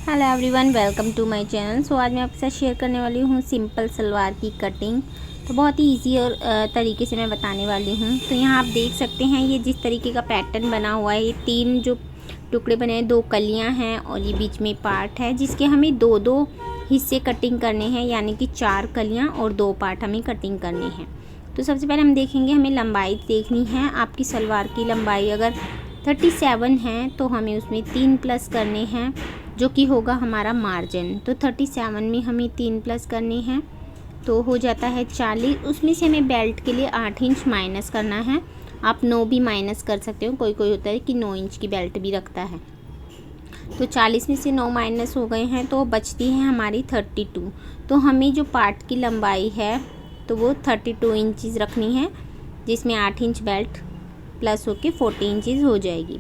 Hello everyone, welcome to my channel. So आज मैं आपके साथ शेयर करने वाली हूँ सिंपल सलवार की कटिंग। तो बहुत ही इजी और तरीके से मैं बताने वाली हूँ। तो यहाँ आप देख सकते हैं ये जिस तरीके का पैटर्न बना हुआ है, ये 3 जो टुकड़े बने हैं, 2 कलियाँ हैं और ये बीच में पार्ट है जिसके हमें 2-2 हिस्से कटिंग करने हैं, यानी कि 4 कलियाँ और 2 पार्ट हमें कटिंग करने हैं। तो सबसे पहले हम देखेंगे, हमें लंबाई देखनी है। आपकी सलवार की लंबाई अगर 37 है तो हमें उसमें 3 प्लस करने हैं, जो कि होगा हमारा मार्जिन। तो 37 में हमें 3 प्लस करने हैं तो हो जाता है 40। उसमें से हमें बेल्ट के लिए 8 इंच माइनस करना है। आप 9 भी माइनस कर सकते हो, कोई कोई होता है कि 9 इंच की बेल्ट भी रखता है। तो 40 में से 9 माइनस हो गए हैं तो बचती है हमारी 32। तो हमें जो पार्ट की लंबाई है तो वो 32 इंचज़ रखनी है, जिसमें 8 इंच बेल्ट प्लस होके 40 इंचज़ हो जाएगी।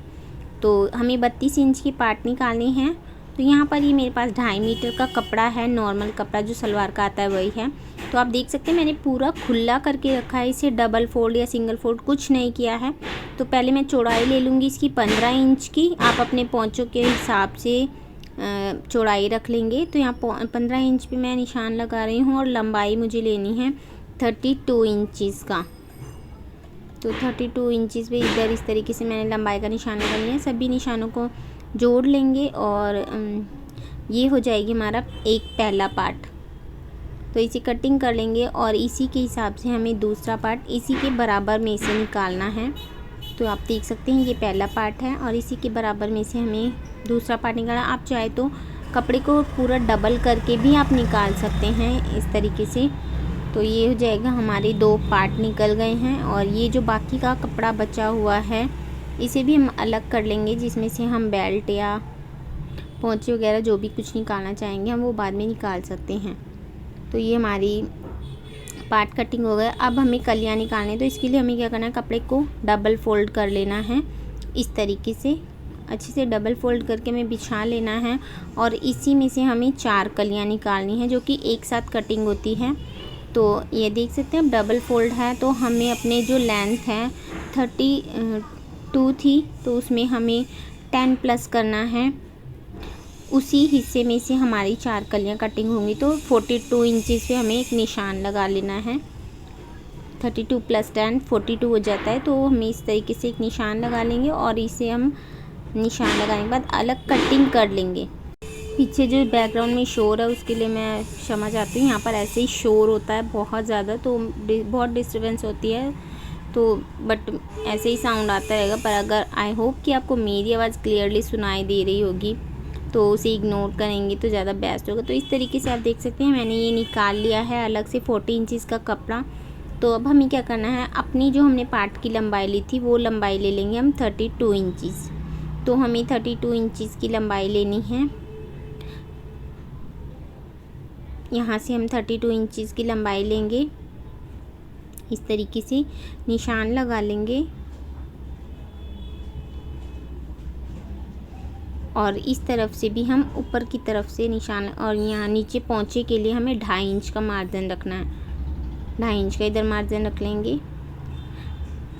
तो हमें 32 इंच की पार्ट निकालनी है। तो यहाँ पर ये मेरे पास 2.5 मीटर का कपड़ा है, नॉर्मल कपड़ा जो सलवार का आता है वही है। तो आप देख सकते हैं मैंने पूरा खुला करके रखा है, इसे डबल फोल्ड या सिंगल फोल्ड कुछ नहीं किया है। तो पहले मैं चौड़ाई ले लूँगी इसकी 15 इंच की। आप अपने पोंचों के हिसाब से चौड़ाई रख लेंगे। तो यहाँ 15 इंच पे मैं निशान लगा रही हूँ और लंबाई मुझे लेनी है 32 इंचज़ का। तो 32 इंचज़ पे इधर इस तरीके से मैंने लंबाई का निशान लगा लिया है। सभी निशानों को जोड़ लेंगे और ये हो जाएगी हमारा एक पहला पार्ट। तो इसे कटिंग कर लेंगे और इसी के हिसाब से हमें दूसरा पार्ट इसी के बराबर में से निकालना है। तो आप देख सकते हैं ये पहला पार्ट है और इसी के बराबर में से हमें दूसरा पार्ट निकालना। आप चाहे तो कपड़े को पूरा डबल करके भी आप निकाल सकते हैं इस तरीके से। तो ये हो जाएगा, हमारे 2 पार्ट निकल गए हैं और ये जो बाकी का कपड़ा बचा हुआ है इसे भी हम अलग कर लेंगे, जिसमें से हम बेल्ट या पोंचे वगैरह जो भी कुछ निकालना चाहेंगे हम वो बाद में निकाल सकते हैं। तो ये हमारी पार्ट कटिंग हो गया। अब हमें कलियाँ निकालने, तो इसके लिए हमें क्या करना है, कपड़े को डबल फोल्ड कर लेना है इस तरीके से। अच्छे से डबल फोल्ड करके हमें बिछा लेना है और इसी में से हमें 4 कलियाँ निकालनी है जो कि एक साथ कटिंग होती है। तो ये देख सकते हैं अब डबल फोल्ड है तो हमें अपने जो लेंथ है 32 थी तो उसमें हमें 10 प्लस करना है। उसी हिस्से में से हमारी 4 कलियाँ कटिंग होंगी तो 42 इंचज़ पे हमें एक निशान लगा लेना है। 32 प्लस 10 42 हो जाता है। तो हमें इस तरीके से एक निशान लगा लेंगे और इसे हम निशान लगाने के बाद अलग कटिंग कर लेंगे। पीछे जो बैकग्राउंड में शोर है उसके लिए मैं क्षमा चाहती हूँ। यहाँ पर ऐसे ही शोर होता है बहुत ज़्यादा, तो बहुत डिस्टर्बेंस होती है। तो बट ऐसे ही साउंड आता रहेगा। पर अगर आई होप कि आपको मेरी आवाज़ क्लियरली सुनाई दे रही होगी तो उसे इग्नोर करेंगे तो ज़्यादा बेस्ट होगा। तो इस तरीके से आप देख सकते हैं मैंने ये निकाल लिया है अलग से 40 इंचज़ का कपड़ा। तो अब हमें क्या करना है, अपनी जो हमने पार्ट की लंबाई ली थी वो लंबाई ले लेंगे हम 32 इंचज़। तो हमें 32 इंचज़ की लंबाई लेनी है। यहाँ से हम 32 इंचज़ की लंबाई लेंगे, इस तरीके से निशान लगा लेंगे और इस तरफ से भी हम ऊपर की तरफ से निशान, और यहाँ नीचे पोंचे के लिए हमें 2.5 इंच का मार्जिन रखना है। 2.5 इंच का इधर मार्जिन रख लेंगे,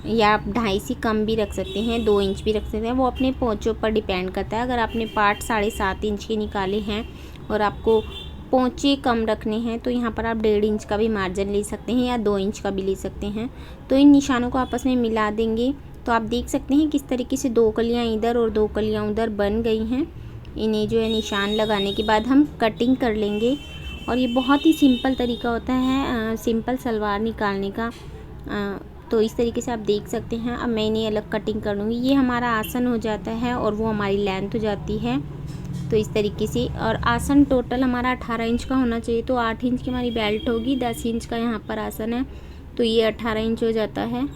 या आप 2.5 से कम भी रख सकते हैं, 2 इंच भी रख सकते हैं, वो अपने पोंचों पर डिपेंड करता है। अगर आपने पार्ट 7.5 इंच के निकाले हैं और आपको पोंचे कम रखने हैं तो यहाँ पर आप 1.5 इंच का भी मार्जिन ले सकते हैं या 2 इंच का भी ले सकते हैं। तो इन निशानों को आपस में मिला देंगे। तो आप देख सकते हैं किस तरीके से 2 कलियाँ इधर और 2 कलियाँ उधर बन गई हैं। इन्हें जो है निशान लगाने के बाद हम कटिंग कर लेंगे और ये बहुत ही सिंपल तरीका होता है सिंपल सलवार निकालने का। तो इस तरीके से आप देख सकते हैं। अब मैं इन्हें अलग कटिंग कर लूँगी। ये हमारा आसन हो जाता है और वो हमारी लेंथ हो जाती है। तो इस तरीके से, और आसन टोटल हमारा 18 इंच का होना चाहिए। तो 8 इंच की हमारी बेल्ट होगी, 10 इंच का यहाँ पर आसन है तो ये 18 इंच हो जाता है।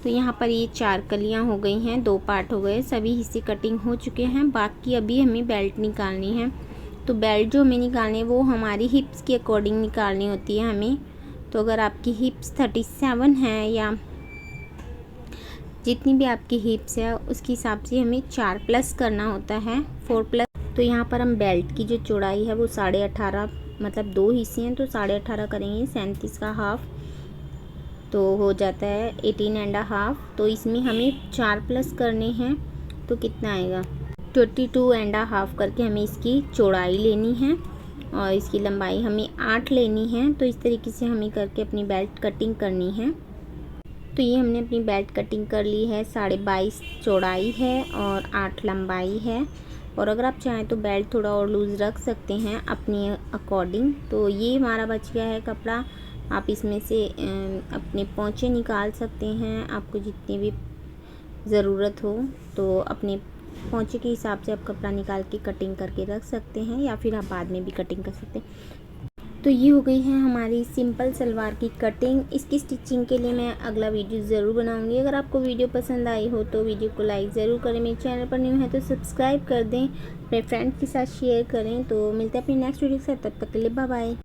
तो यहाँ पर ये 4 कलियाँ हो गई हैं, 2 पार्ट हो गए, सभी हिस्से कटिंग हो चुके हैं। बाकी अभी हमें बेल्ट निकालनी है। तो बेल्ट जो हमें निकालनी है वो हमारी हिप्स के अकॉर्डिंग निकालनी होती है हमें। तो अगर आपकी हिप्स 37 है या जितनी भी आपकी हिप्स है उसके हिसाब से हमें 4 प्लस करना होता है, 4 प्लस। तो यहाँ पर हम बेल्ट की जो चौड़ाई है वो 18.5, मतलब 2 हिस्से हैं तो 18.5 करेंगे, 37 का हाफ तो हो जाता है 18.5। तो इसमें हमें 4 प्लस करने हैं तो कितना आएगा 22.5 करके हमें इसकी चौड़ाई लेनी है और इसकी लंबाई हमें 8 लेनी है। तो इस तरीके से हमें करके अपनी बेल्ट कटिंग करनी है। तो ये हमने अपनी बेल्ट कटिंग कर ली है। 22.5 चौड़ाई है और 8 लंबाई है। और अगर आप चाहें तो बेल्ट थोड़ा और लूज़ रख सकते हैं अपने अकॉर्डिंग। तो ये हमारा बच गया है कपड़ा। आप इसमें से अपने पोंचे निकाल सकते हैं, आपको जितनी भी ज़रूरत हो तो अपने पोंचे के हिसाब से आप कपड़ा निकाल के कटिंग करके रख सकते हैं, या फिर आप बाद में भी कटिंग कर सकते हैं। तो ये हो गई है हमारी सिंपल सलवार की कटिंग। इसकी स्टिचिंग के लिए मैं अगला वीडियो ज़रूर बनाऊंगी। अगर आपको वीडियो पसंद आई हो तो वीडियो को लाइक ज़रूर करें, मेरे चैनल पर न्यू है तो सब्सक्राइब कर दें, अपने फ्रेंड्स के साथ शेयर करें। तो मिलते हैं अपनी नेक्स्ट वीडियो के साथ, तब तक के लिए बाय बाय।